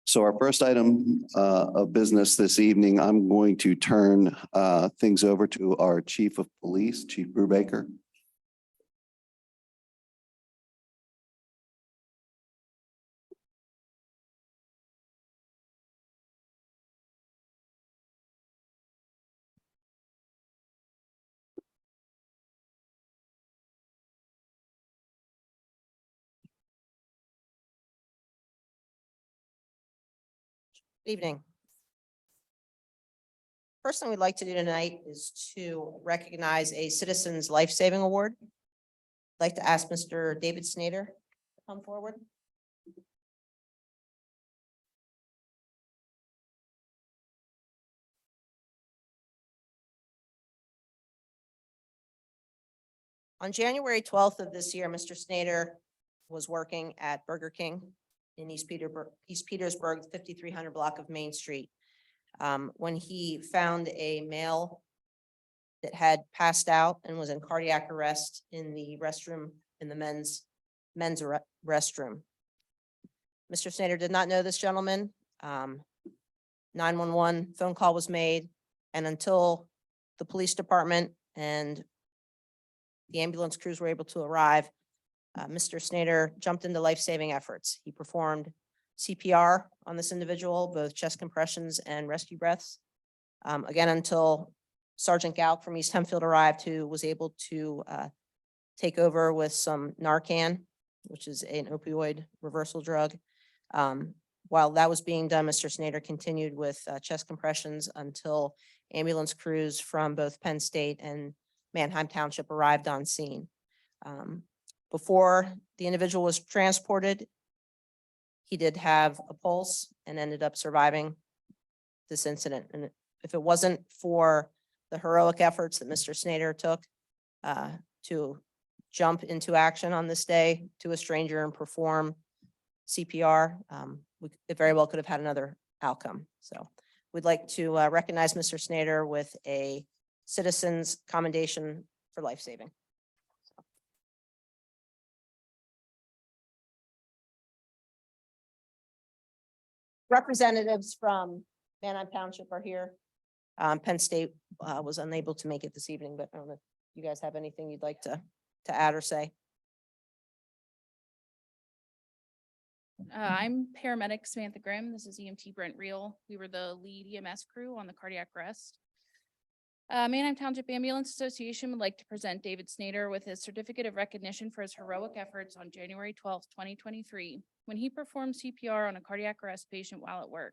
So our first item of business this evening, I'm going to turn things over to our Chief of Police, Chief Brubaker. Good evening. First thing we'd like to do tonight is to recognize a Citizens Life Saving Award. I'd like to ask Mr. David Snyder to come forward. On January 12th of this year, Mr. Snyder was working at Burger King in East Petersburg, 5300 block of Main Street. When he found a male that had passed out and was in cardiac arrest in the restroom, in the men's restroom. Mr. Snyder did not know this gentleman. 911 phone call was made, and until the police department and the ambulance crews were able to arrive, Mr. Snyder jumped into life-saving efforts. He performed CPR on this individual, both chest compressions and rescue breaths. Again, until Sergeant Galk from East Hempfield arrived, who was able to take over with some Narcan, which is an opioid reversal drug. While that was being done, Mr. Snyder continued with chest compressions until ambulance crews from both Penn State and Manheim Township arrived on scene. Before the individual was transported, he did have a pulse and ended up surviving this incident. And if it wasn't for the heroic efforts that Mr. Snyder took to jump into action on this day to a stranger and perform CPR, it very well could have had another outcome. So we'd like to recognize Mr. Snyder with a Citizens Commendation for Life Saving. Representatives from Manheim Township are here. Penn State was unable to make it this evening, but I don't know if you guys have anything you'd like to add or say. I'm paramedic Samantha Grimm. This is EMT Brent Reel. We were the lead EMS crew on the cardiac arrest. Manheim Township Ambulance Association would like to present David Snyder with his certificate of recognition for his heroic efforts on January 12th, 2023, when he performed CPR on a cardiac arrest patient while at work.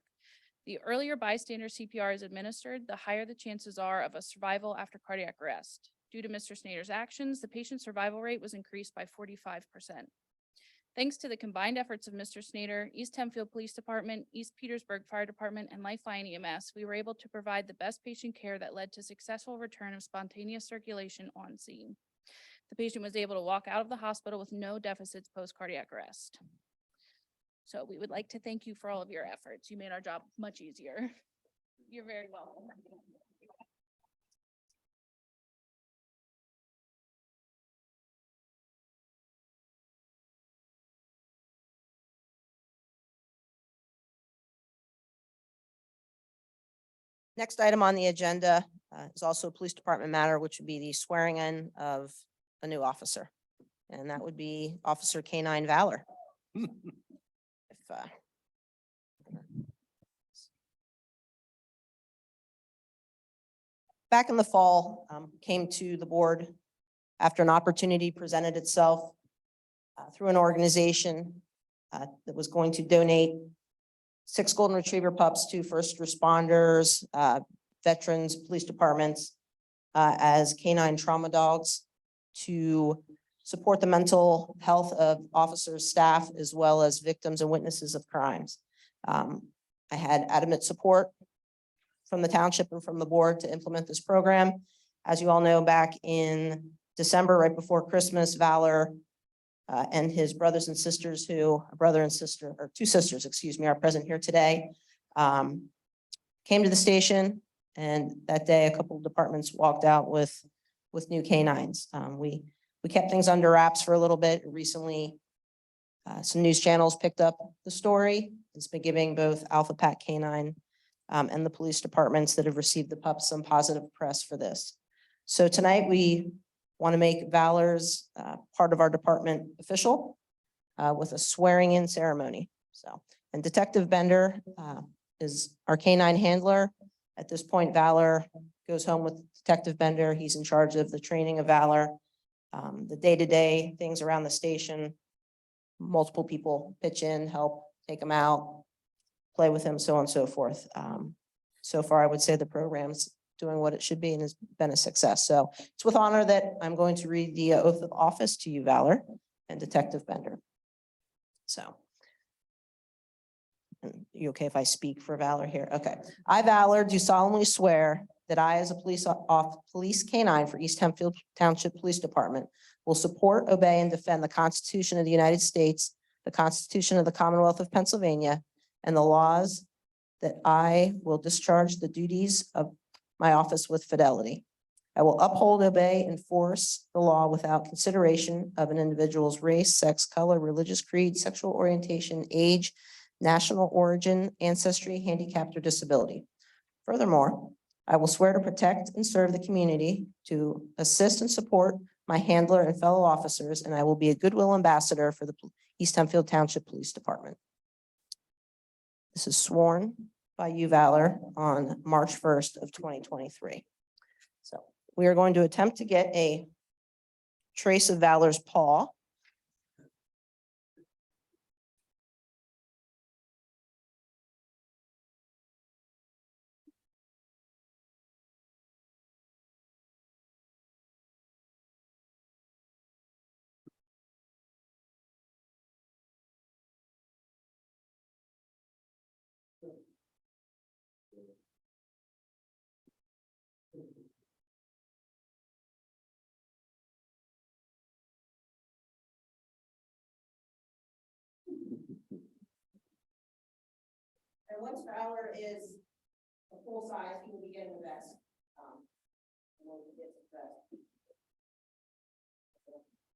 The earlier bystander CPR is administered, the higher the chances are of a survival after cardiac arrest. Due to Mr. Snyder's actions, the patient survival rate was increased by 45%. Thanks to the combined efforts of Mr. Snyder, East Hempfield Police Department, East Petersburg Fire Department, and Lifeline EMS, we were able to provide the best patient care that led to successful return of spontaneous circulation on scene. The patient was able to walk out of the hospital with no deficits post-cardiac arrest. So we would like to thank you for all of your efforts. You made our job much easier. You're very welcome. Next item on the agenda is also a police department matter, which would be the swearing in of a new officer. And that would be Officer K9 Valor. Back in the fall, came to the board after an opportunity presented itself through an organization that was going to donate 6 golden retriever pups to first responders, veterans, police departments as canine trauma dogs to support the mental health of officers, staff, as well as victims and witnesses of crimes. I had adamant support from the township and from the board to implement this program. As you all know, back in December, right before Christmas, Valor and his brothers and sisters, who a brother and sister, or 2 sisters, excuse me, are present here today, came to the station, and that day a couple of departments walked out with new canines. We kept things under wraps for a little bit. Recently Some news channels picked up the story. It's been giving both Alpha Pack Canine and the police departments that have received the pups some positive press for this. So tonight we want to make Valor's part of our department official with a swearing in ceremony. So, and Detective Bender is our canine handler. At this point, Valor goes home with Detective Bender. He's in charge of the training of Valor. The day-to-day things around the station, multiple people pitch in, help take him out, play with him, so on and so forth. So far, I would say the program's doing what it should be and has been a success. So it's with honor that I'm going to read the oath of office to you, Valor and Detective Bender. So. You okay if I speak for Valor here? Okay. I, Valor, do solemnly swear that I, as a police canine for East Hempfield Township Police Department, will support, obey, and defend the Constitution of the United States, the Constitution of the Commonwealth of Pennsylvania, and the laws, that I will discharge the duties of my office with fidelity. I will uphold, obey, enforce the law without consideration of an individual's race, sex, color, religious creed, sexual orientation, age, national origin, ancestry, handicap, or disability. Furthermore, I will swear to protect and serve the community, to assist and support my handler and fellow officers, and I will be a goodwill ambassador for the East Hempfield Township Police Department. This is sworn by you, Valor, on March 1st of 2023. So we are going to attempt to get a trace of Valor's paw. And once Valor is a full size, he will be getting the vest. And when he gets the vest,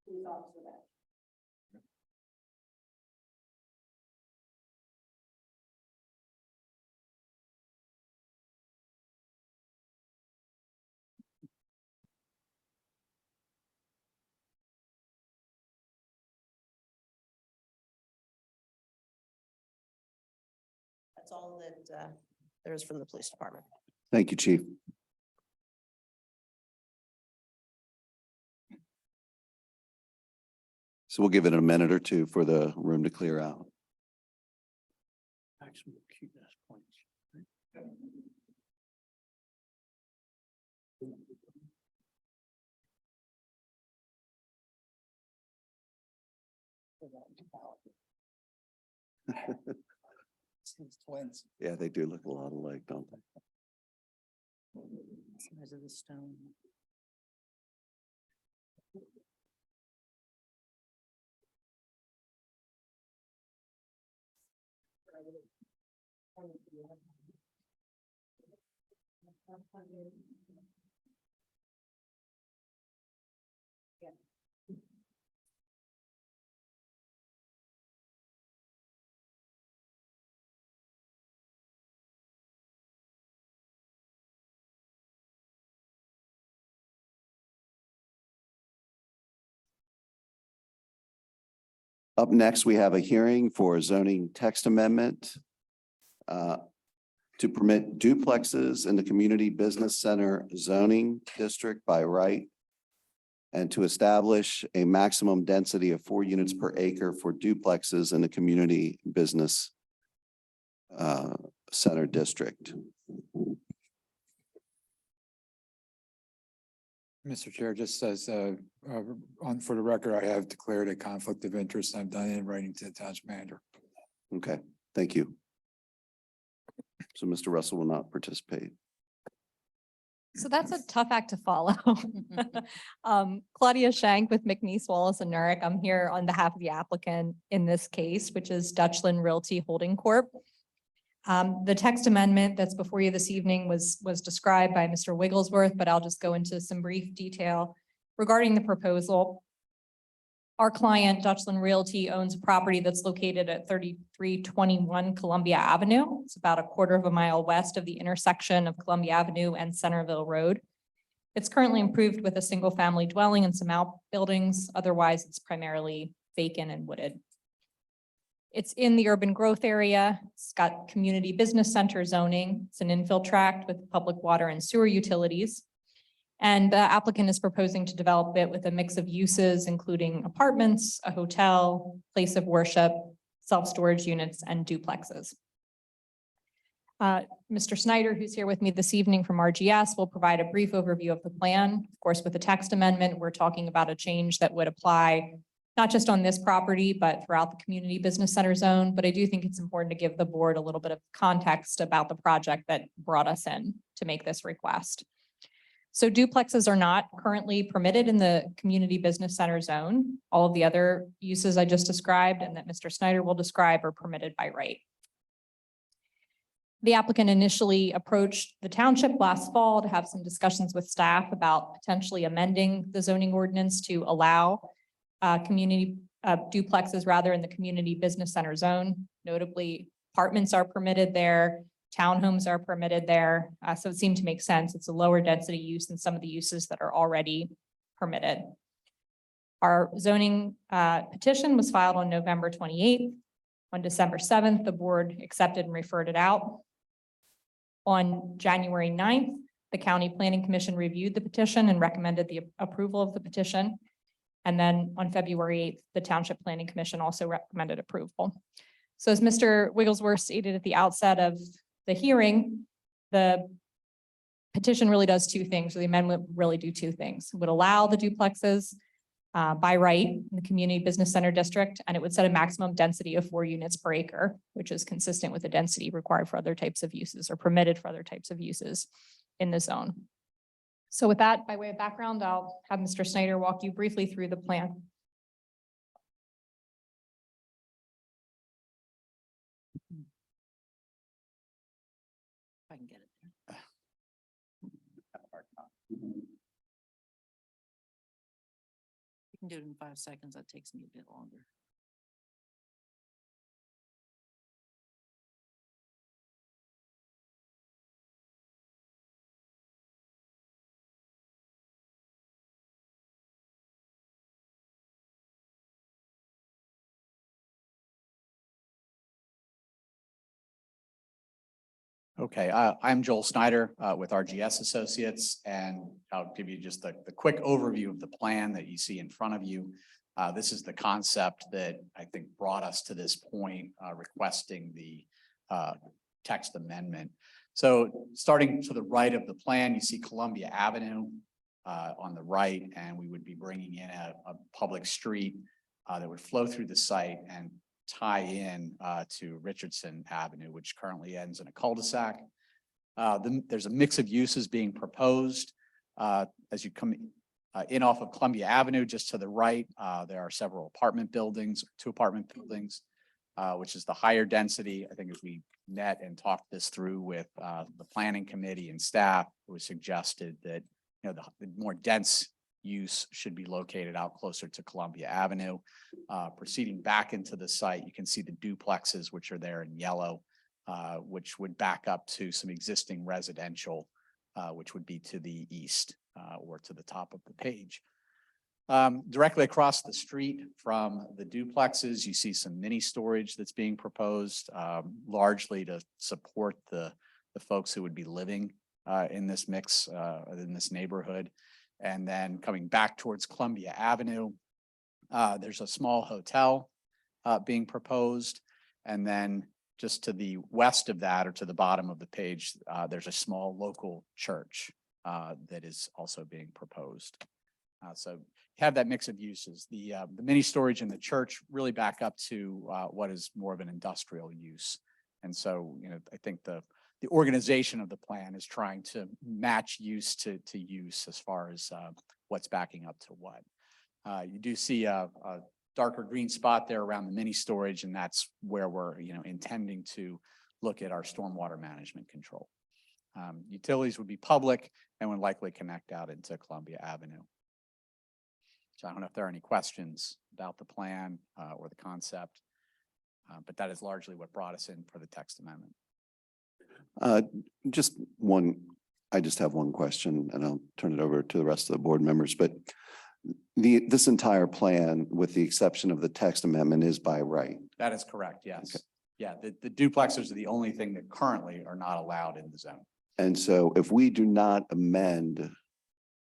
police officer vest. That's all that there is from the police department. Thank you, Chief. So we'll give it a minute or two for the room to clear out. Twins. Yeah, they do look a lot alike, don't they? Size of the stone. Up next, we have a hearing for a zoning text amendment to permit duplexes in the community business center zoning district by right, and to establish a maximum density of 4 units per acre for duplexes in the community business center district. Mr. Chair, just as for the record, I have declared a conflict of interest. I've done it in writing to the township manager. Okay, thank you. So Mr. Russell will not participate. So that's a tough act to follow. Claudia Shank with McNeese, Wallace and Nurick. I'm here on behalf of the applicant in this case, which is Dutchland Realty Holding Corp. The text amendment that's before you this evening was described by Mr. Wigglesworth, but I'll just go into some brief detail regarding the proposal. Our client, Dutchland Realty, owns a property that's located at 3321 Columbia Avenue. It's about a quarter of a mile west of the intersection of Columbia Avenue and Centerville Road. It's currently improved with a single-family dwelling and some outbuildings. Otherwise, it's primarily vacant and wooded. It's in the urban growth area. It's got community business center zoning. It's an infill tract with public water and sewer utilities. And the applicant is proposing to develop it with a mix of uses, including apartments, a hotel, place of worship, self-storage units, and duplexes. Mr. Snyder, who's here with me this evening from RGS, will provide a brief overview of the plan. Of course, with the text amendment, we're talking about a change that would apply not just on this property, but throughout the community business center zone. But I do think it's important to give the board a little bit of context about the project that brought us in to make this request. So duplexes are not currently permitted in the community business center zone. All of the other uses I just described and that Mr. Snyder will describe are permitted by right. The applicant initially approached the township last fall to have some discussions with staff about potentially amending the zoning ordinance to allow community duplexes rather in the community business center zone. Notably, apartments are permitted there, townhomes are permitted there. So it seemed to make sense. It's a lower density use than some of the uses that are already permitted. Our zoning petition was filed on November 28th. On December 7th, the board accepted and referred it out. On January 9th, the County Planning Commission reviewed the petition and recommended the approval of the petition. And then on February 8th, the Township Planning Commission also recommended approval. So as Mr. Wigglesworth stated at the outset of the hearing, the petition really does two things, or the amendment really do two things. It would allow the duplexes by right in the community business center district, and it would set a maximum density of 4 units per acre, which is consistent with the density required for other types of uses or permitted for other types of uses in the zone. So with that, by way of background, I'll have Mr. Snyder walk you briefly through the plan. I can get it there. You can do it in 5 seconds. That takes me a bit longer. Okay, I'm Joel Snyder with RGS Associates, and I'll give you just the quick overview of the plan that you see in front of you. This is the concept that I think brought us to this point, requesting the text amendment. So starting to the right of the plan, you see Columbia Avenue on the right, and we would be bringing in a public street that would flow through the site and tie in to Richardson Avenue, which currently ends in a cul-de-sac. There's a mix of uses being proposed. As you come in off of Columbia Avenue, just to the right, there are several apartment buildings, 2 apartment buildings, which is the higher density. I think as we met and talked this through with the planning committee and staff, it was suggested that the more dense use should be located out closer to Columbia Avenue. Proceeding back into the site, you can see the duplexes, which are there in yellow, which would back up to some existing residential, which would be to the east or to the top of the page. Directly across the street from the duplexes, you see some mini storage that's being proposed, largely to support the folks who would be living in this mix, in this neighborhood. And then coming back towards Columbia Avenue, there's a small hotel being proposed. And then just to the west of that, or to the bottom of the page, there's a small local church that is also being proposed. So you have that mix of uses. The mini storage and the church really back up to what is more of an industrial use. And so, I think the organization of the plan is trying to match use to use as far as what's backing up to what. You do see a darker green spot there around the mini storage, and that's where we're intending to look at our stormwater management control. Utilities would be public and would likely connect out into Columbia Avenue. So I don't know if there are any questions about the plan or the concept, but that is largely what brought us in for the text amendment. Just one, I just have one question and I'll turn it over to the rest of the board members, but this entire plan, with the exception of the text amendment, is by right. That is correct, yes. Okay. Yeah, the duplexers are the only thing that currently are not allowed in the zone. And so if we do not amend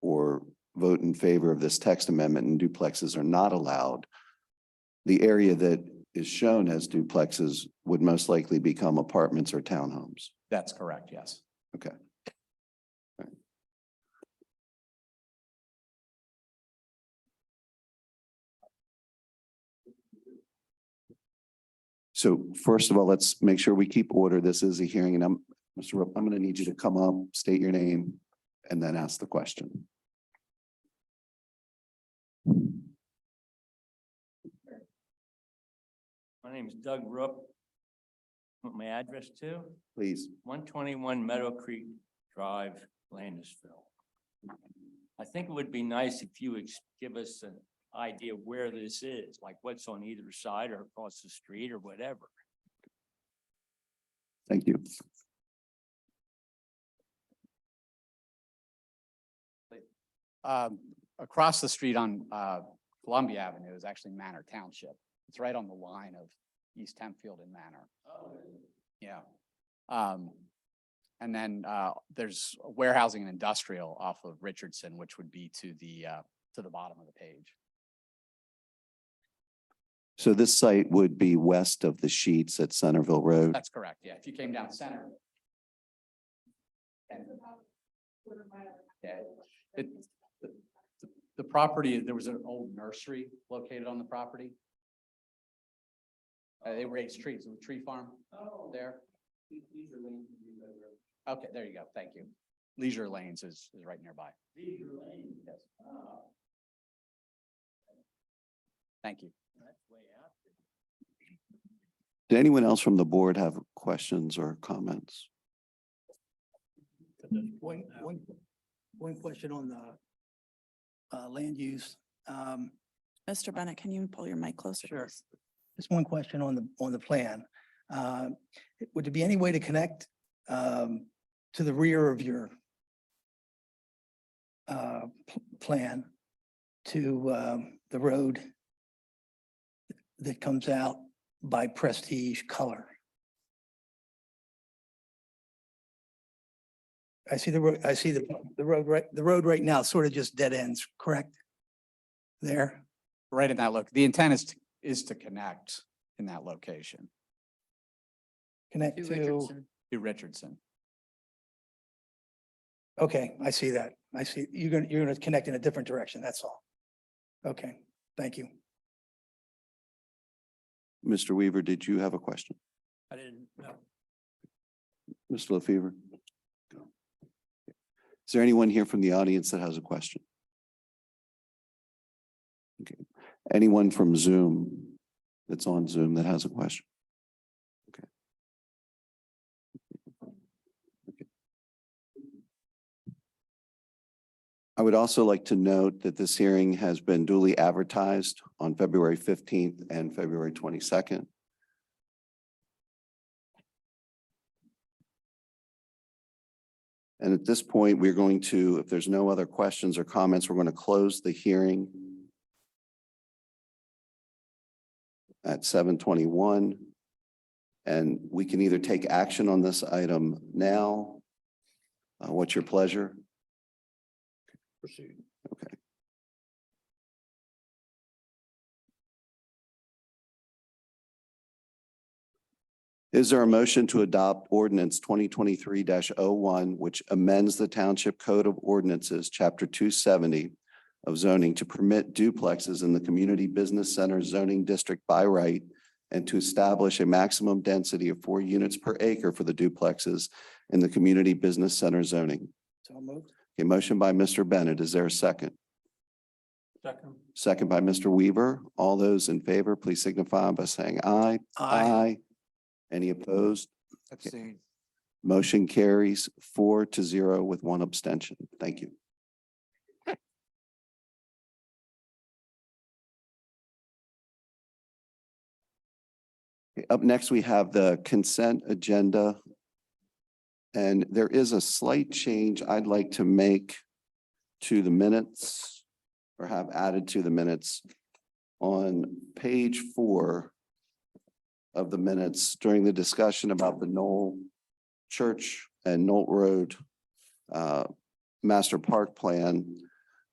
or vote in favor of this text amendment and duplexes are not allowed, the area that is shown as duplexes would most likely become apartments or townhomes. That's correct, yes. Okay. So first of all, let's make sure we keep order. This is a hearing and I'm going to need you to come up, state your name, and then ask the question. My name is Doug Rook. Want my address too? Please. 121 Meadow Creek Drive, Landisville. I think it would be nice if you would give us an idea of where this is, like what's on either side or across the street or whatever. Thank you. Across the street on Columbia Avenue is actually Manor Township. It's right on the line of East Hempfield and Manor. Yeah. And then there's warehousing and industrial off of Richardson, which would be to the bottom of the page. So this site would be west of the Sheets at Centerville Road. That's correct. Yeah, if you came down center. Yeah, the property, there was an old nursery located on the property. They raised trees, it was a tree farm there. Okay, there you go. Thank you. Leisure Lanes is right nearby. Leisure Lane. Yes. Thank you. That's way out there. Did anyone else from the board have questions or comments? One question on the land use. Mr. Bennett, can you pull your mic closer? Sure. please? Just one question on the plan. Would there be any way to connect to the rear of your plan to the road that comes out by Prestige Color? I see the road, the road right now sort of just dead ends, correct? There, Right in that look. The intent is to connect in that location connect To to, Richardson. to Richardson. okay, I see that. I see, you're gonna connect in a different direction, that's all. Okay, thank you. Mr. Weaver, did you have a question? I didn't know. Mr. LaFever? Is there anyone here from the audience that has a question? Okay. Anyone from Zoom that's on Zoom that has a question? Okay. Okay. I would also like to note that this hearing has been duly advertised on February 15th and February 22nd. And at this point, we're going to, if there's no other questions or comments, we're going to close the hearing at 7:21. And we can either take action on this item now. What's your pleasure? Proceed. Okay. Is there a motion to adopt ordinance 2023-01, which amends the Township Code of Ordinances, Chapter 270 of zoning to permit duplexes in the Community Business Center zoning district by right and to establish a maximum density of 4 units per acre for the duplexes in the Community Business Center zoning? So moved. A motion by Mr. Bennett. Is there a second? Second. Second by Mr. Weaver. All those in favor, please signify by saying aye. Aye. Any opposed? Abstain. Motion carries 4-0 with 1 abstention. Thank you. Up next, we have the consent agenda. And there is a slight change I'd like to make to the minutes or have added to the minutes on page 4 of the minutes during the discussion about the Knoll Church and Knoll Road Master Park Plan.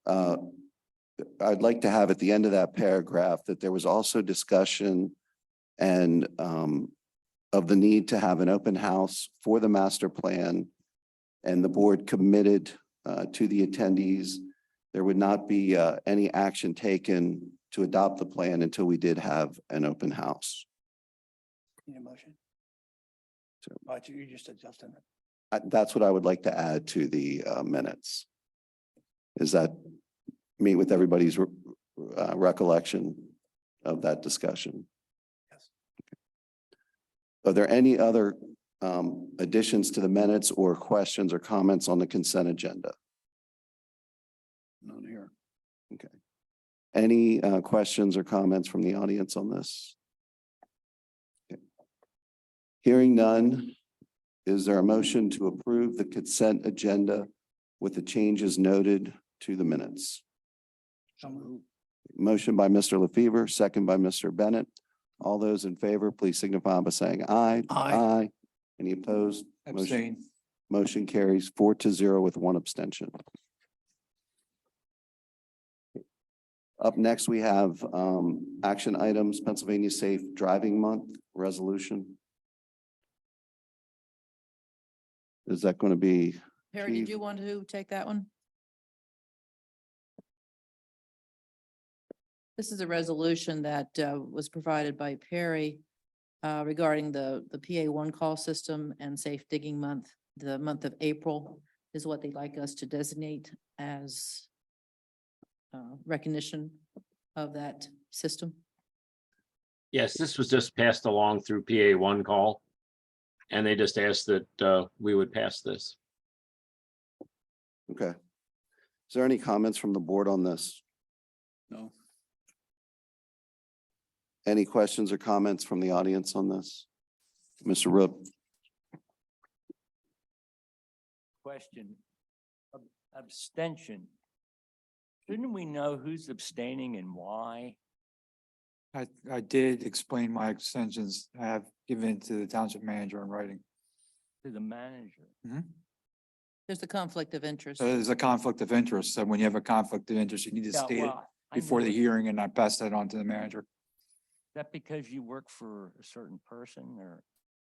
I'd like to have at the end of that paragraph that there was also discussion and of the need to have an open house for the master plan, and the board committed to the attendees. There would not be any action taken to adopt the plan until we did have an open house. Need a motion? So- Oh, you just adjusted it. That's what I would like to add to the minutes. Is that meet with everybody's recollection of that discussion? Yes. Are there any other additions to the minutes or questions or comments on the consent agenda? None here. Okay. Any questions or comments from the audience on this? Okay. Hearing none, is there a motion to approve the consent agenda with the changes noted to the minutes? So moved. Motion by Mr. LaFever, second by Mr. Bennett. All those in favor, please signify by saying aye. Aye. Any opposed? Abstain. Motion carries 4-0 with 1 abstention. Up next, we have action items, Pennsylvania Safe Driving Month Resolution. Is that going to be? Perry, Chief? did you want to take that one? This is a resolution that was provided by Perry regarding the PA one call system and safe digging month. The month of April is what they'd like us to designate as recognition of that system. Yes, this was just passed along through PA one call. And they just asked that we would pass this. Okay. Is there any comments from the board on this? No. Any questions or comments from the audience on this? Mr. Rook? Question. Abstention. Shouldn't we know who's abstaining and why? I did explain my extensions. I have given to the township manager in writing. To the manager. There's a conflict of interest. So there's a conflict of interest. So when you have a conflict of interest, you need to Yeah, state it well, I before know the it. hearing and I pass that on to the manager. Is that because you work for a certain person or?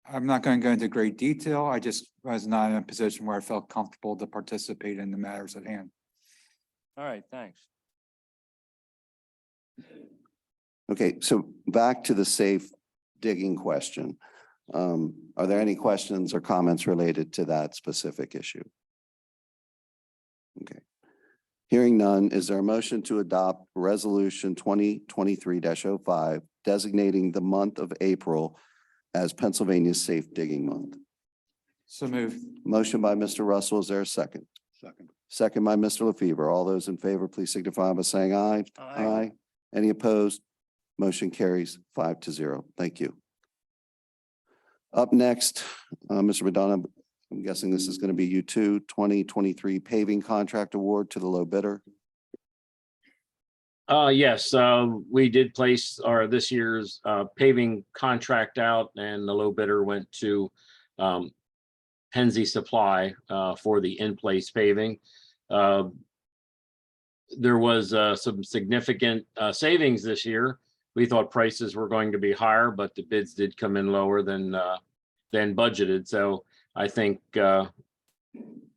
I'm not going to go into great detail. I just was not in a position where I felt comfortable to participate in the matters at hand. All right, thanks. Okay, so back to the safe digging question. Are there any questions or comments related to that specific issue? Okay. Hearing none, is there a motion to adopt resolution 2023-05 designating the month of April as Pennsylvania's Safe Digging Month? So moved. Motion by Mr. Russell. Is there a second? Second. Second by Mr. LaFever. All those in favor, please signify by saying aye. Aye. Any opposed? Motion carries 5-0. Thank you. Up next, Mr. Madonna, I'm guessing this is going to be you too, 2023 paving contract award to the low bidder. Yes, we did place this year's paving contract out, and the low bidder went to Penzi Supply for the in-place paving. There was some significant savings this year. We thought prices were going to be higher, but the bids did come in lower than budgeted. So I think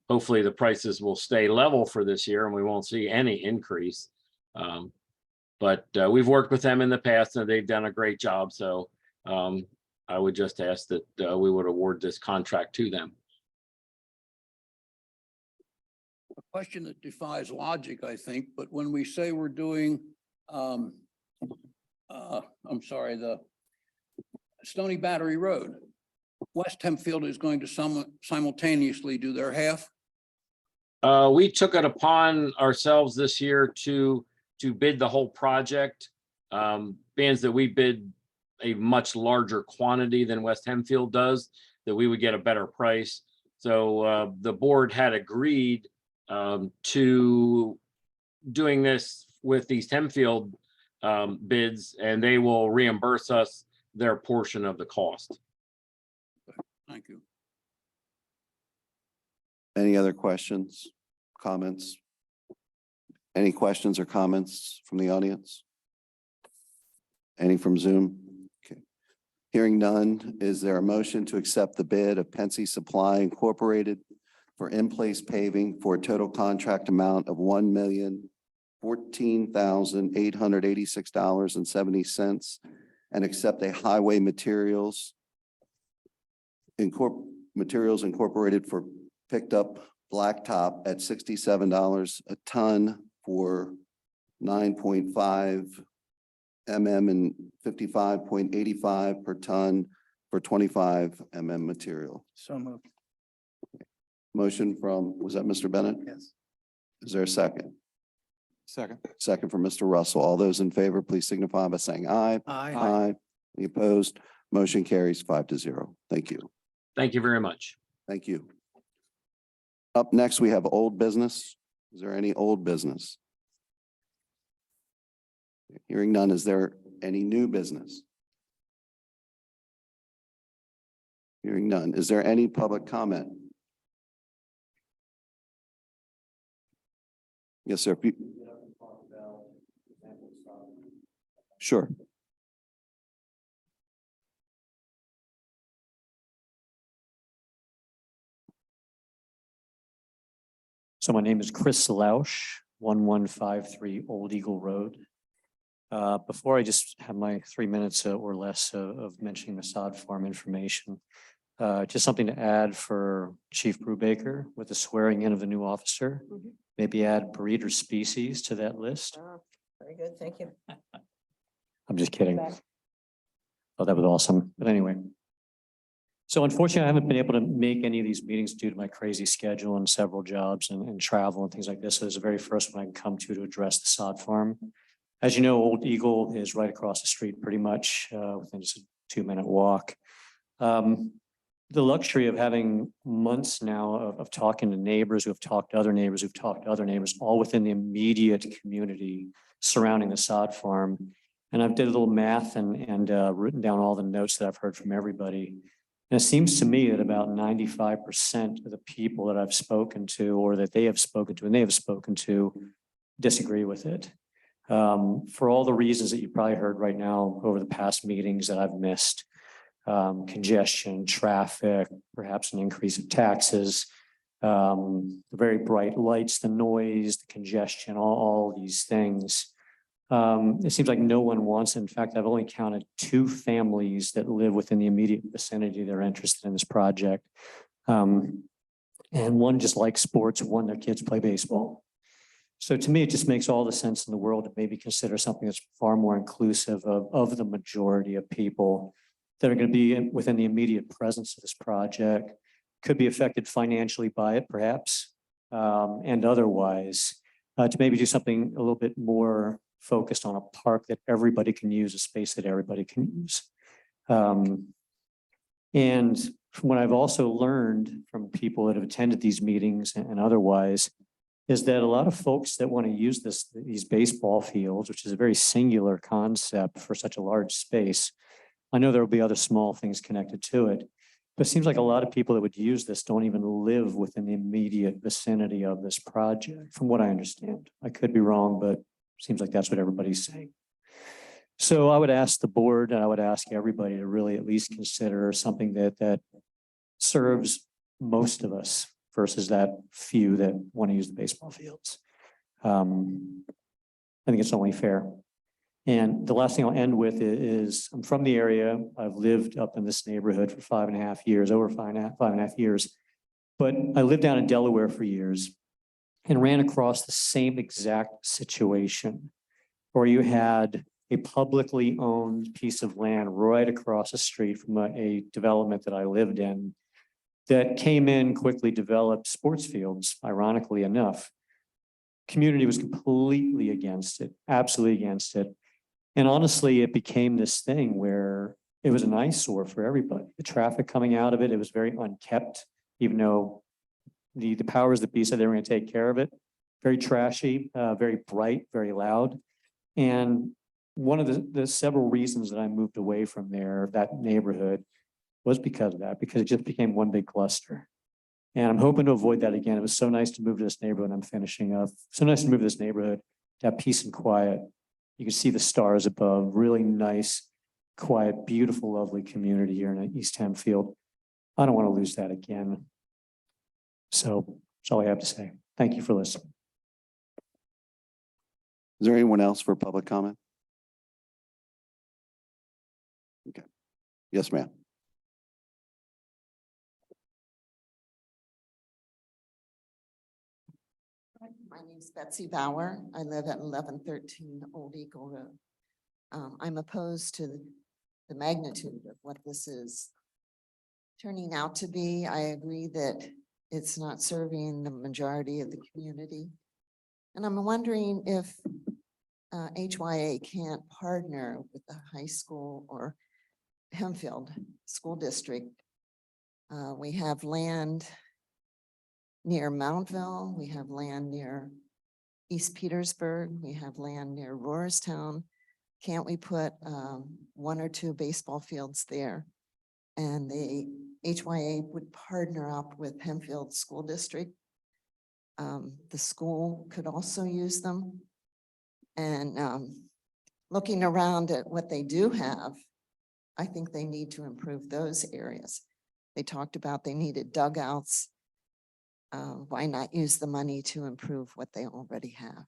hopefully the prices will stay level for this year and we won't see any increase. But we've worked with them in the past and they've done a great job. So I would just ask that we would award this contract to them. A question that defies logic, I think, but when we say we're doing, the Stony Battery Road, West Hempfield is going to simultaneously do their half? We took it upon ourselves this year to bid the whole project. Being that we bid a much larger quantity than West Hempfield does, that we would get a better price. So the board had agreed to doing this with East Hempfield bids, and they will reimburse us their portion of the cost. Thank you. Any other questions, comments? Any questions or comments from the audience? Any from Zoom? Okay. Hearing none, is there a motion to accept the bid of Pensy Supply Incorporated for in-place paving for a total contract amount of $1,014,886.70 and accept a highway materials incorporated for picked up blacktop at $67 a ton for 9.5 mm and 55.85 per ton for 25 mm material. So moved. Motion from, was that Mr. Bennett? Yes. Is there a second? Second. Second from Mr. Russell. All those in favor, please signify by saying aye. Aye. Any opposed? Motion carries 5-0. Thank you. Thank you very much. Thank you. Up next, we have old business. Is there any old business? Hearing none, is there any new business? Hearing none. Is there any public comment? Yes, sir. Sure. So my name is Chris Salouche, 1153 Old Eagle Road. Before I just have my 3 minutes or less of mentioning the sod farm information, just something to add for Chief Brubaker with the swearing in of the new officer. Mhm. Maybe add breeder species to that list. Very good, thank you. I'm just kidding. Oh, that was awesome. But anyway. So unfortunately, I haven't been able to make any of these meetings due to my crazy schedule and several jobs and travel and things like this. So this is the very first one I can come to address the sod farm. As you know, Old Eagle is right across the street pretty much within just a 2-minute walk. The luxury of having months now of talking to neighbors who have talked to other neighbors, who've talked to other neighbors, all within the immediate community surrounding the sod farm. And I've did a little math and written down all the notes that I've heard from everybody. And it seems to me that about 95% of the people that I've spoken to or that they have spoken to and they have spoken to disagree with it. For all the reasons that you probably heard right now over the past meetings that I've missed. Congestion, traffic, perhaps an increase of taxes, the very bright lights, the noise, the congestion, all these things. It seems like no one wants. In fact, I've only counted 2 families that live within the immediate vicinity that are interested in this project. And one just likes sports, one their kids play baseball. So to me, it just makes all the sense in the world to maybe consider something that's far more inclusive of the majority of people that are going to be within the immediate presence of this project, could be affected financially by it, perhaps, and otherwise, to maybe do something a little bit more focused on a park that everybody can use, a space that everybody can use. And from what I've also learned from people that have attended these meetings and otherwise, is that a lot of folks that want to use these baseball fields, which is a very singular concept for such a large space. I know there will be other small things connected to it, but it seems like a lot of people that would use this don't even live within the immediate vicinity of this project, from what I understand. I could be wrong, but it seems like that's what everybody's saying. So I would ask the board and I would ask everybody to really at least consider something that serves most of us versus that few that want to use the baseball fields. I think it's only fair. And the last thing I'll end with is I'm from the area. I've lived up in this neighborhood for 5.5 years, over 5.5 years. But I lived down in Delaware for years and ran across the same exact situation where you had a publicly owned piece of land right across the street from a development that I lived in that came in, quickly developed sports fields, ironically enough. Community was completely against it, absolutely against it. And honestly, it became this thing where it was an eyesore for everybody. The traffic coming out of it, it was very unkept, even though the powers that be said they were going to take care of it. Very trashy, very bright, very loud. And one of the several reasons that I moved away from there, that neighborhood, was because of that, because it just became one big cluster. And I'm hoping to avoid that again. It was so nice to move to this neighborhood. I'm finishing up. So nice to move to this neighborhood, to have peace and quiet. You can see the stars above, really nice, quiet, beautiful, lovely community here in East Hempfield. I don't want to lose that again. So that's all I have to say. Thank you for listening. Is there anyone else for public comment? Okay. Yes, ma'am. My name's Betsy Bauer. I live at 1113 Old Eagle Road. I'm opposed to the magnitude of what this is turning out to be. I agree that it's not serving the majority of the community. And I'm wondering if HYA can't partner with the high school or Hempfield School District. We have land near Mountville, we have land near East Petersburg, we have land near Rohrerstown. Can't we put 1 or 2 baseball fields there? And the HYA would partner up with Hempfield School District. The school could also use them. And looking around at what they do have, I think they need to improve those areas. They talked about they needed dugouts. Why not use the money to improve what they already have?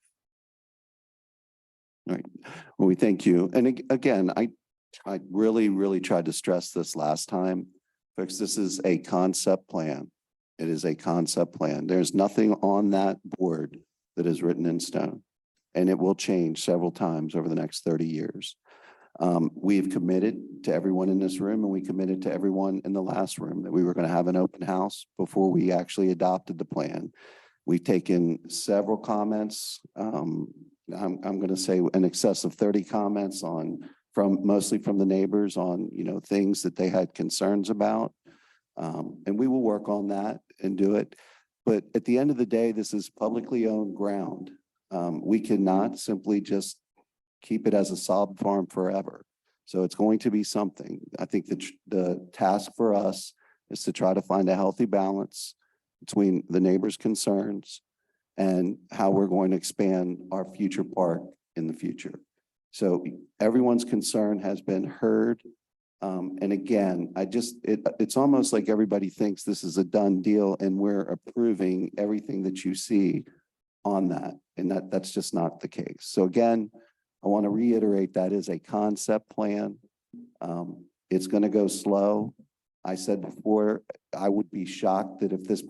All right. Well, we thank you. And again, I really tried to stress this last time. Folks, this is a concept plan. It is a concept plan. There's nothing on that board that is written in stone. And it will change several times over the next 30 years. We've committed to everyone in this room, and we committed to everyone in the last room that we were going to have an open house before we actually adopted the plan. We've taken several comments. I'm going to say in excess of 30 comments mostly from the neighbors on, things that they had concerns about. And we will work on that and do it. But at the end of the day, this is publicly owned ground. We cannot simply just keep it as a sod farm forever. So it's going to be something. I think the task for us is to try to find a healthy balance between the neighbors' concerns and how we're going to expand our future park in the future. So everyone's concern has been heard. And again, it's almost like everybody thinks this is a done deal and we're approving everything that you see on that. And that's just not the case. So again, I want to reiterate that is a concept plan. It's going to go slow. I said before, I would be shocked that if this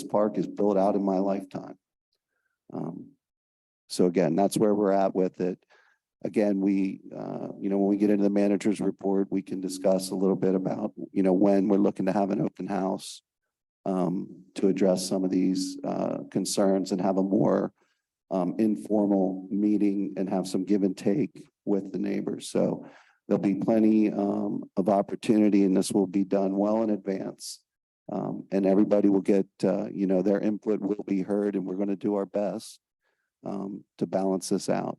park is built out in my lifetime. So again, that's where we're at with it. Again, when we get into the manager's report, we can discuss a little bit about, when we're looking to have an open house to address some of these concerns and have a more informal meeting and have some give and take with the neighbors. So there'll be plenty of opportunity, and this will be done well in advance. And everybody will get, their input will be heard, and we're going to do our best to balance this out.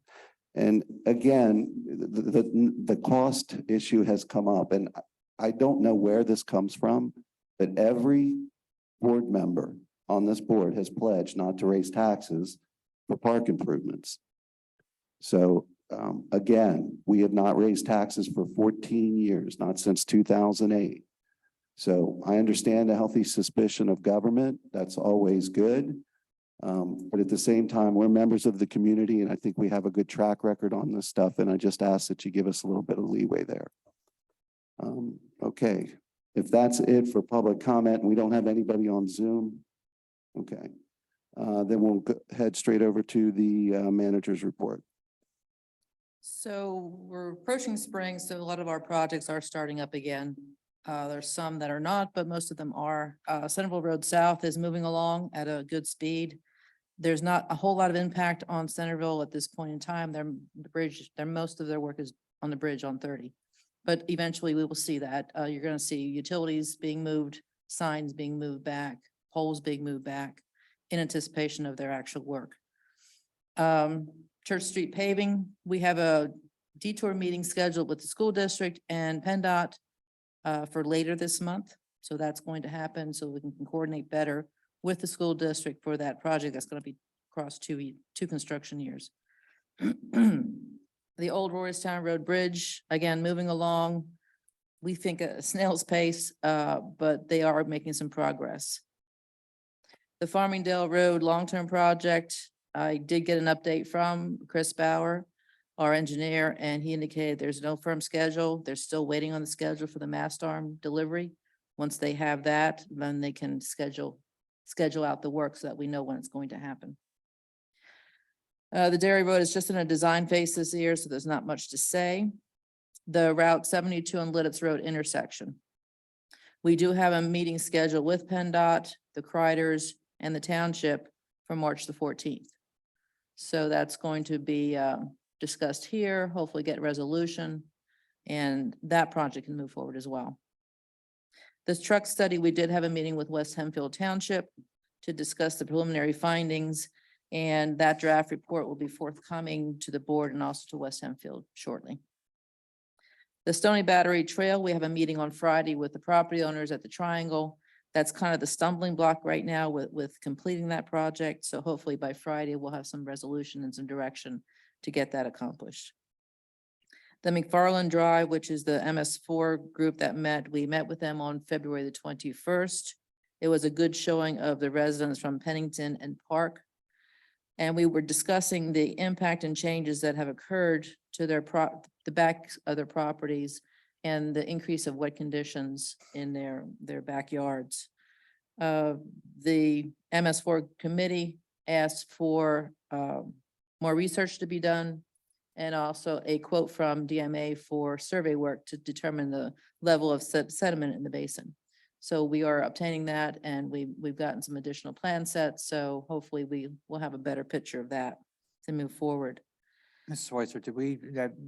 And again, the cost issue has come up, and I don't know where this comes from, but every board member on this board has pledged not to raise taxes for park improvements. So again, we have not raised taxes for 14 years, not since 2008. So I understand a healthy suspicion of government. That's always good. But at the same time, we're members of the community, and I think we have a good track record on this stuff. And I just ask that you give us a little bit of leeway there. Okay, if that's it for public comment, and we don't have anybody on Zoom, okay, then we'll head straight over to the manager's report. So we're approaching spring, so a lot of our projects are starting up again. There's some that are not, but most of them are. Centerville Road South is moving along at a good speed. There's not a whole lot of impact on Centerville at this point in time. Most of their work is on the bridge on 30. But eventually we will see that. You're gonna see utilities being moved, signs being moved back, poles being moved back in anticipation of their actual work. Church Street paving, we have a detour meeting scheduled with the school district and PennDOT for later this month. So that's going to happen so we can coordinate better with the school district for that project. That's going to be across two construction years. The old Roystown Road Bridge, again, moving along. We think a snail's pace, but they are making some progress. The Farmingdale Road long-term project, I did get an update from Chris Bauer, our engineer, and he indicated there's no firm schedule. They're still waiting on the schedule for the mast arm delivery. Once they have that, then they can schedule out the work so that we know when it's going to happen. The Dairy Road is just in a design phase this year, so there's not much to say. The Route 72 and Lidditz Road intersection. We do have a meeting scheduled with PennDOT, the Kreiders, and the township for March the 14th. So that's going to be discussed here, hopefully get resolution, and that project can move forward as well. This truck study, we did have a meeting with West Hempfield Township to discuss the preliminary findings, and that draft report will be forthcoming to the board and also to West Hempfield shortly. The Stony Battery Trail, we have a meeting on Friday with the property owners at the Triangle. That's kind of the stumbling block right now with completing that project. So hopefully by Friday, we'll have some resolution and some direction to get that accomplished. The McFarland Drive, which is the MS4 group that met, we met with them on February the 21st. It was a good showing of the residents from Pennington and Park. And we were discussing the impact and changes that have occurred to the back of their properties and the increase of wet conditions in their backyards. The MS4 committee asked for more research to be done and also a quote from DMA for survey work to determine the level of sediment in the basin. So we are obtaining that, and we've gotten some additional plan sets. So hopefully we will have a better picture of that to move forward. Mrs. Schweitzer, did we,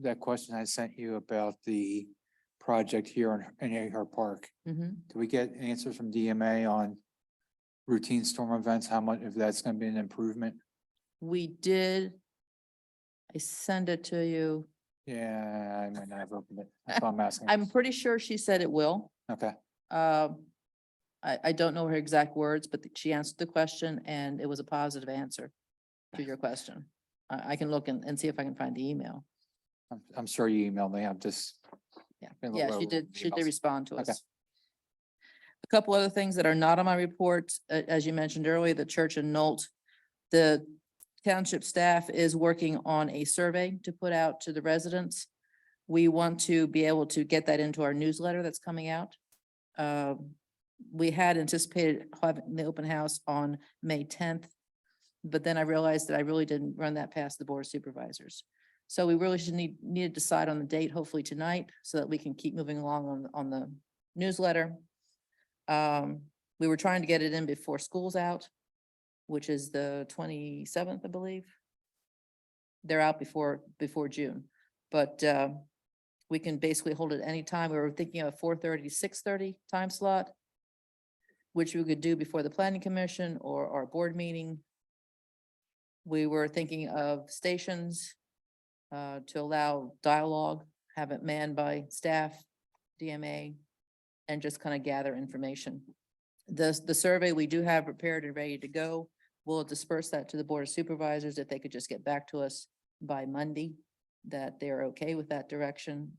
that question I sent you about the project here in Ahern Park, Mhm. do we get answers from DMA on routine storm events? How much, if that's gonna be an improvement? We did. I send it to you. Yeah, I might not have opened it. That's why I'm asking. I'm pretty sure she said it will. Okay, I don't know her exact words, but she answered the question and it was a positive answer to your question. I can look and see if I can find the email. I'm sure you emailed me. I'm just. Yeah, been a yeah, little she overwhelmed did with emails. respond to Okay. us. A couple other things that are not on my report, as you mentioned earlier, the church in Nolt. The township staff is working on a survey to put out to the residents. We want to be able to get that into our newsletter that's coming out. We had anticipated having the open house on May 10th, but then I realized that I really didn't run that past the board of supervisors. So we really should need to decide on the date, hopefully tonight, so that we can keep moving along on the newsletter. We were trying to get it in before school's out, which is the 27th, I believe. They're out before June, but we can basically hold it anytime. We were thinking of a 4:30 to 6:30 time slot, which we could do before the planning commission or our board meeting. We were thinking of stations to allow dialogue, have it manned by staff, DMA, and just kind of gather information. The survey we do have prepared and ready to go. We'll disperse that to the board of supervisors if they could just get back to us by Monday that they're okay with that direction.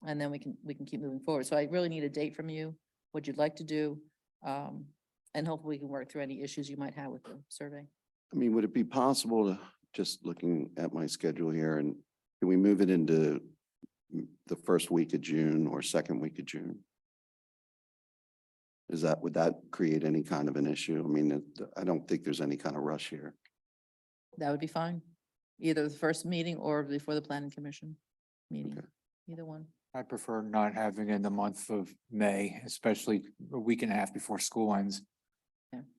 And then we can keep moving forward. So I really need a date from you, what you'd like to do. And hopefully we can work through any issues you might have with the survey. I mean, would it be possible to, just looking at my schedule here, and can we move it into the first week of June or second week of June? Would that create any kind of an issue? I mean, I don't think there's any kind of rush here. That would be fine. Either the first meeting or before the planning commission meeting, Okay. either one. I prefer not having it in the month of May, especially a week and a half before school ends.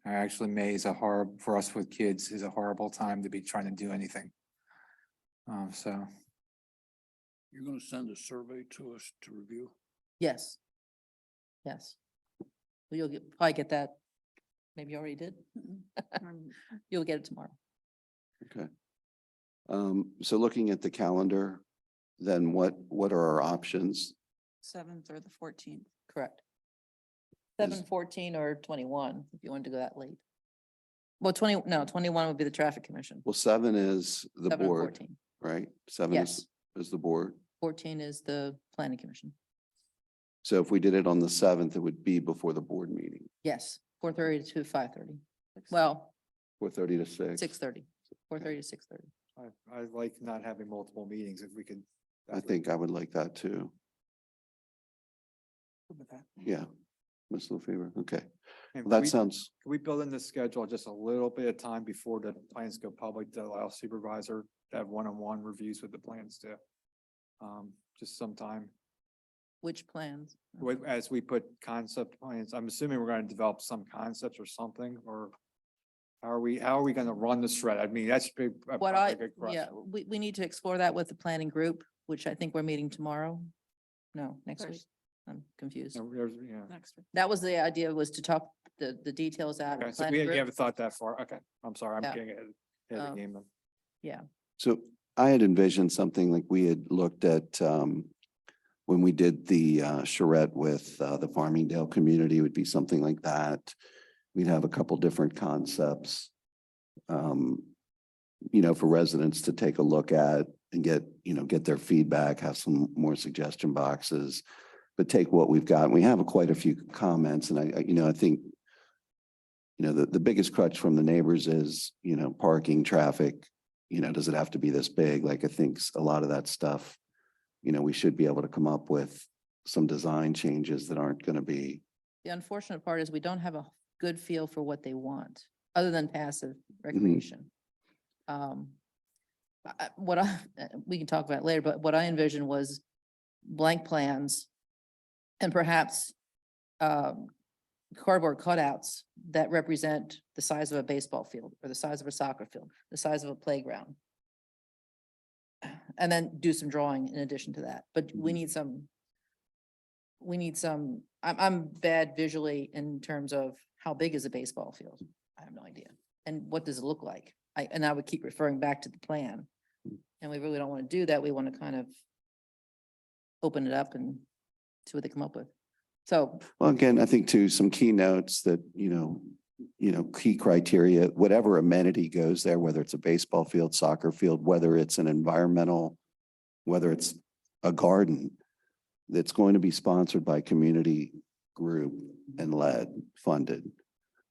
Actually, May is a horrible, for us with kids, is a horrible time to be trying to do anything. So, You're gonna send a survey to us to review? Yes. Yes. Well, you'll probably get that. Maybe you already did. You'll get it tomorrow. Okay. So looking at the calendar, then what are our options? 7th or the 14th. Correct. Is- 7, 14, or 21, if you wanted to go that late. Well, 21 would be the traffic commission. Well, 7 is the 7 and board, 14. right? 7 Yes. is the board. 14 is the planning commission. So if we did it on the 7th, it would be before the board meeting, Yes, 4:30 to 5:30. Well, 4:30 to 6. 6:30, 4:30 to 6:30. I like not having multiple meetings if we could. I think I would like that too. Good with that. Yeah. Ms. LaFever, okay. And Well, that we- sounds, Can we build in the schedule just a little bit of time before the plans go public to allow supervisor to have one-on-one reviews with the plans too? Just some time, Which plans? as we put concept plans, I'm assuming we're gonna develop some concepts or something, or how are we gonna run the shred? I mean, that's big. What a big yeah, question. we need to explore that with the planning group, which I think we're meeting tomorrow. No, next week. I'm confused. No, there's- Yeah. Next week. That was the idea, was to talk the details out. Okay, of so planning we group. haven't thought that far. Okay, I'm sorry, I'm Yeah. getting ahead of the Um, game then. Yeah, so I had envisioned something like we had looked at, when we did the charrette with the Farmingdale community, would be something like that. We'd have a couple different concepts, for residents to take a look at and get their feedback, have some more suggestion boxes. But take what we've got. We have quite a few comments, and I think, the biggest crutch from the neighbors is, parking, traffic. Does it have to be this big? Like, I think a lot of that stuff, we should be able to come up with some design changes that aren't going to be. the unfortunate part is we don't have a good feel for what they want, other than passive Mm-hmm. recreation. We can talk about it later, but what I envisioned was blank plans and perhaps cardboard cutouts that represent the size of a baseball field, or the size of a soccer field, the size of a playground. And then do some drawing in addition to that, but we need some, I'm bad visually in terms of how big is a baseball field? I have no idea. And what does it look like? And I would keep referring back to the plan. And we really don't want to do that. We want to kind of open it up and see what they come up with. So, Well, again, I think too, some key notes that, key criteria, whatever amenity goes there, whether it's a baseball field, soccer field, whether it's an environmental, whether it's a garden, that's going to be sponsored by community group and led, funded.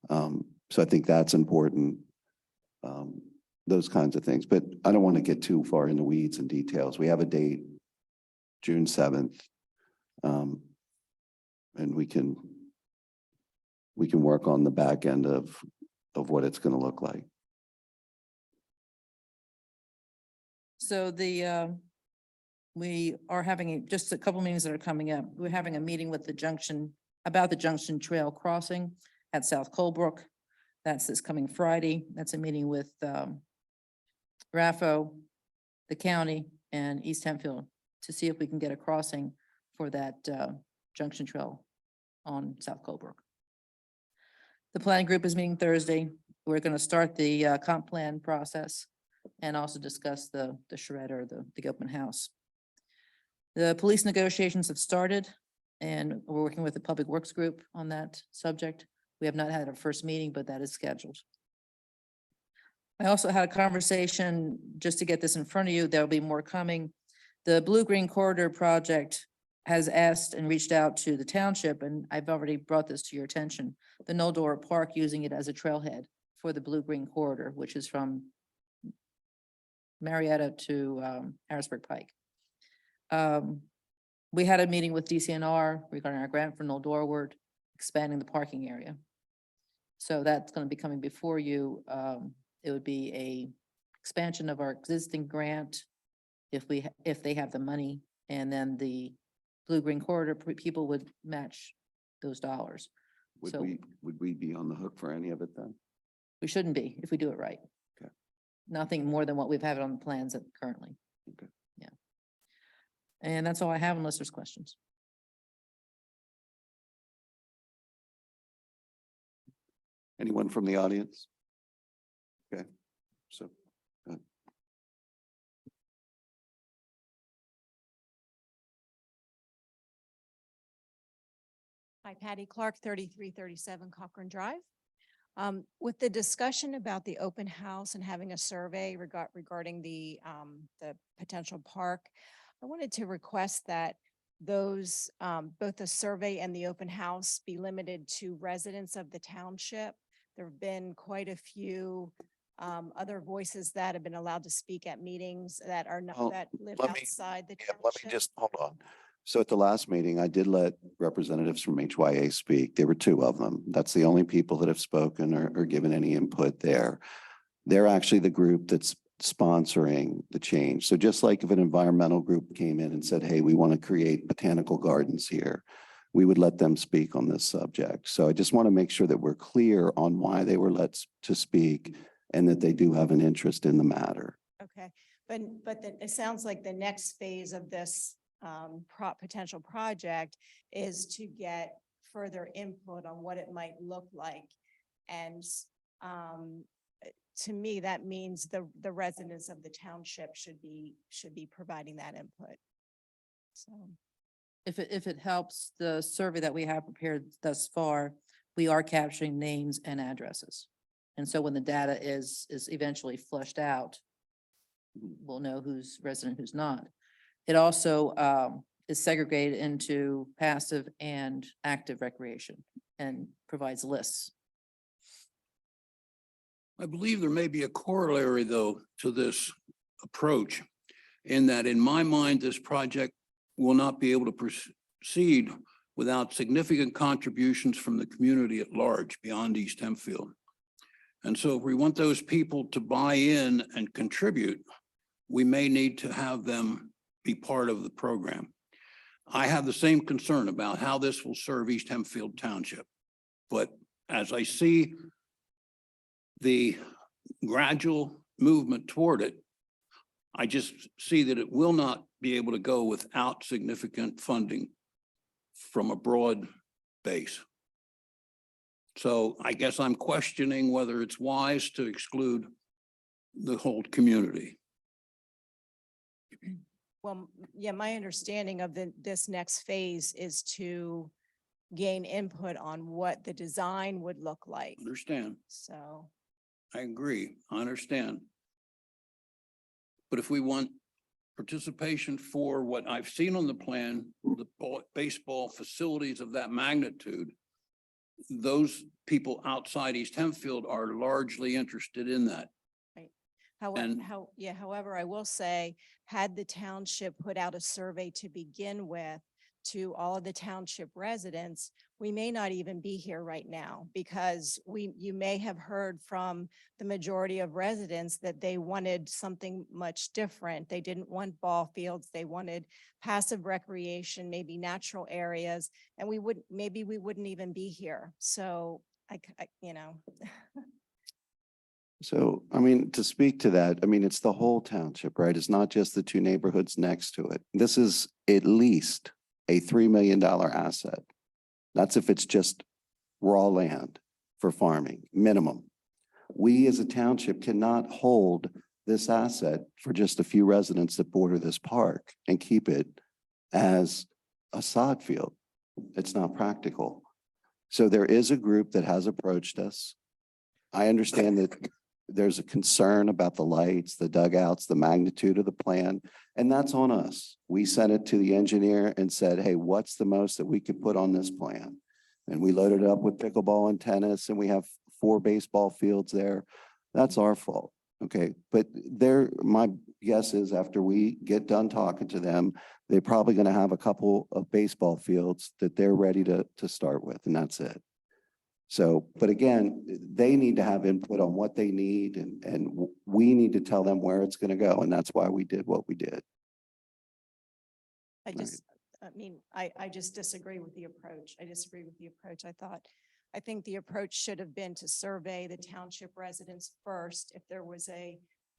So I think that's important. Those kinds of things, but I don't want to get too far in the weeds and details. We have a date, June 7th. And we can work on the back end of what it's going to look like. so we are having just a couple meetings that are coming up. We're having a meeting with about the Junction Trail crossing at South Colebrook. That's this coming Friday. That's a meeting with RAFO, the county, and East Hempfield to see if we can get a crossing for that Junction Trail on South Colebrook. The planning group is meeting Thursday. We're going to start the comp plan process and also discuss the shredder, the open house. The police negotiations have started, and we're working with the Public Works Group on that subject. We have not had our first meeting, but that is scheduled. I also had a conversation, just to get this in front of you, there'll be more coming. The Blue-Green Corridor project has asked and reached out to the township, and I've already brought this to your attention. The Noldor Park using it as a trailhead for the Blue-Green Corridor, which is from Marietta to Harrisburg Pike. We had a meeting with DCNR regarding our grant for Noldorward, expanding the parking area. So that's going to be coming before you. It would be a expansion of our existing grant if they have the money, and then the Blue-Green Corridor people would match those dollars. Would So we be on the hook for any of it then? we shouldn't be if we do it right. Okay. Nothing more than what we've had on the plans currently. Okay. Yeah. And that's all I have unless there's questions. Anyone from the audience? Okay, so. go ahead. Hi, Patty Clark, 3337 Cochrane Drive. With the discussion about the open house and having a survey regarding the potential park, I wanted to request that those, both the survey and the open house be limited to residents of the township. There have been quite a few other voices that have been allowed to speak at meetings that are Well, not, that live let me- outside the Yeah, township. let me just, hold on. So at the last meeting, I did let representatives from HYA speak. There were two of them. That's the only people that have spoken or given any input there. They're actually the group that's sponsoring the change. So just like if an environmental group came in and said, hey, we want to create botanical gardens here, we would let them speak on this subject. So I just want to make sure that we're clear on why they were to speak and that they do have an interest in the matter. Okay, but it sounds like the next phase of this potential project is to get further input on what it might look like. And to me, that means the residents of the township should be providing that input. So, If it helps, the survey that we have prepared thus far, we are capturing names and addresses. And so when the data is eventually flushed out, we'll know who's resident, who's not. It also is segregated into passive and active recreation and provides lists. I believe there may be a corollary, though, to this approach, in that in my mind, this project will not be able to proceed without significant contributions from the community at large beyond East Hempfield. And so if we want those people to buy in and contribute, we may need to have them be part of the program. I have the same concern about how this will serve East Hempfield Township. But as I see the gradual movement toward it, I just see that it will not be able to go without significant funding from a broad base. So I guess I'm questioning whether it's wise to exclude the whole community. well, yeah, my understanding of this next phase is to gain input on what the design would look like. Understand? So, I agree. I understand. But if we want participation for what I've seen on the plan, the baseball facilities of that magnitude, those people outside East Hempfield are largely interested in that. And- however, I will say, had the township put out a survey to begin with to all of the township residents, we may not even be here right now, because you may have heard from the majority of residents that they wanted something much different. They didn't want ball fields. They wanted passive recreation, maybe natural areas, and maybe we wouldn't even be here. So you know. So, I mean, to speak to that, I mean, it's the whole township, right? It's not just the two neighborhoods next to it. This is at least a $3 million asset. That's if it's just raw land for farming, minimum. We as a township cannot hold this asset for just a few residents that border this park and keep it as a sod field. It's not practical. So there is a group that has approached us. I understand that there's a concern about the lights, the dugouts, the magnitude of the plan, and that's on us. We sent it to the engineer and said, hey, what's the most that we could put on this plan? And we loaded it up with pickleball and tennis, and we have 4 baseball fields there. That's our fault, okay? But my guess is after we get done talking to them, they're probably gonna have a couple of baseball fields that they're ready to start with, and that's it. So, but again, they need to have input on what they need, and we need to tell them where it's gonna go, and that's why we did what we did. I just disagree with the approach. I thought I think the approach should have been to survey the township residents first. If there was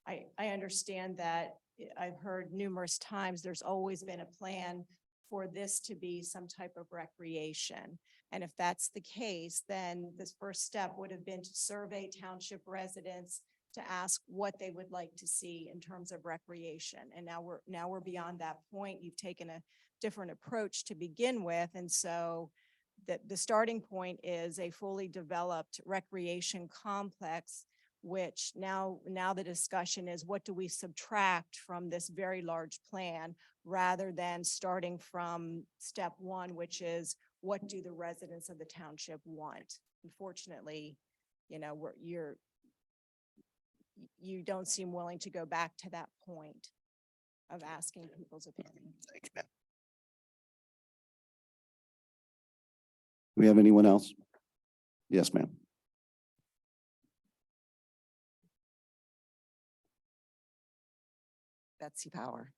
I understand that I've heard numerous times, there's always been a plan for this to be some type of recreation. And if that's the case, then this first step would have been to survey township residents to ask what they would like to see in terms of recreation. And now we're beyond that point. You've taken a different approach to begin with. And so the starting point is a fully developed recreation complex, which now the discussion is, what do we subtract from this very large plan, rather than starting from step one, which is, what do the residents of the township want? Unfortunately, you know, you don't seem willing to go back to that point of asking people's opinion. Thank you, ma'am. Do we have anyone else? Yes, ma'am. Betsy Power.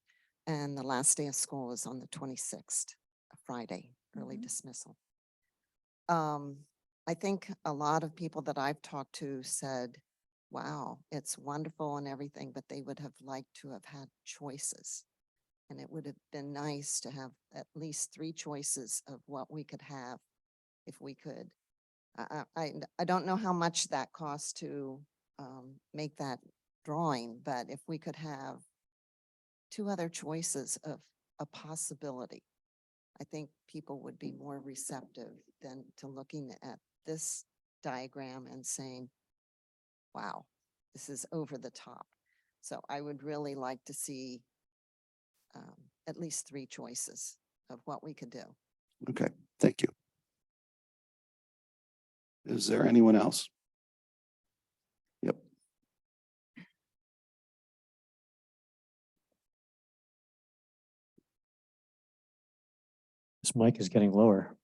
And the last day of school is on the 26th, a Friday, early dismissal. I think a lot of people that I've talked to said, wow, it's wonderful and everything, but they would have liked to have had choices. And it would have been nice to have at least 3 choices of what we could have if we could. I don't know how much that costs to make that drawing, but if we could have 2 other choices of a possibility, I think people would be more receptive than to looking at this diagram and saying, wow, this is over the top. So I would really like to see at least 3 choices of what we could do. Okay, thank you. Is there anyone else? Yep. This mic is getting lower.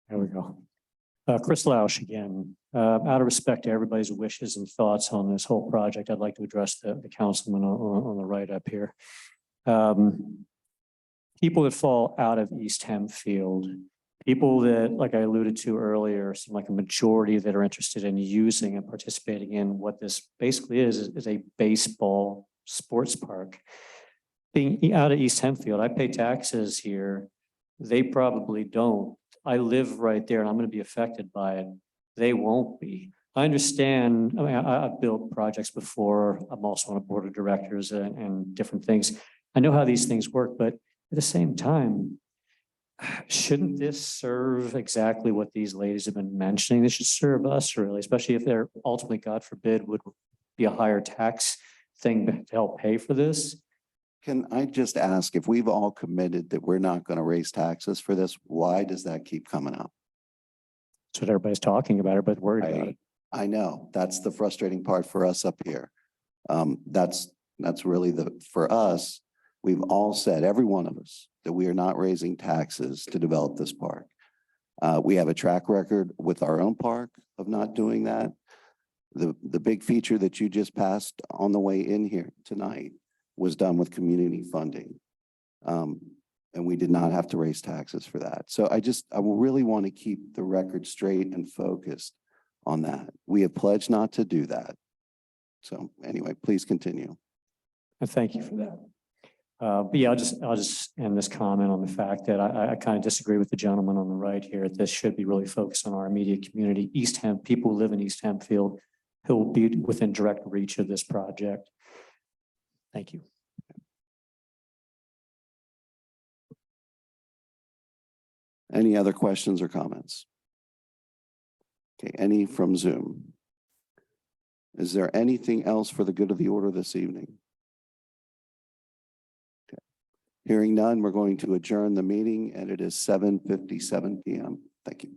There we go. Chris Lausch again. Out of respect to everybody's wishes and thoughts on this whole project, I'd like to address the councilman on the right up here. People that fall out of East Hempfield, people that, like I alluded to earlier, seem like a majority that are interested in using and participating in what this basically is a baseball sports park. Being out of East Hempfield, I pay taxes here. They probably don't. I live right there and I'm going to be affected by it. They won't be. I understand. I mean, I've built projects before. I'm also on a board of directors and different things. I know how these things work, but at the same time, shouldn't this serve exactly what these ladies have been mentioning? This should serve us really, especially if they're ultimately, God forbid, would be a higher tax thing to help pay for this. Can I just ask, if we've all committed that we're not going to raise taxes for this, why does that keep coming up? That's what everybody's talking about, but worried about it. I know that's the frustrating part for us up here. That's really for us, we've all said, every one of us, that we are not raising taxes to develop this park. We have a track record with our own park of not doing that. The big feature that you just passed on the way in here tonight was done with community funding. And we did not have to raise taxes for that. So I really want to keep the record straight and focused on that. We have pledged not to do that. So anyway, please continue. And thank you for that. But yeah, I'll just end this comment on the fact that I kind of disagree with the gentleman on the right here. This should be really focused on our immediate community, people who live in East Hempfield, who will be within direct reach of this project. Thank you. Any other questions or comments? Okay, any from Zoom? Is there anything else for the good of the order this evening? Okay. Hearing none, we're going to adjourn the meeting and it is 7:57 p.m. Thank you.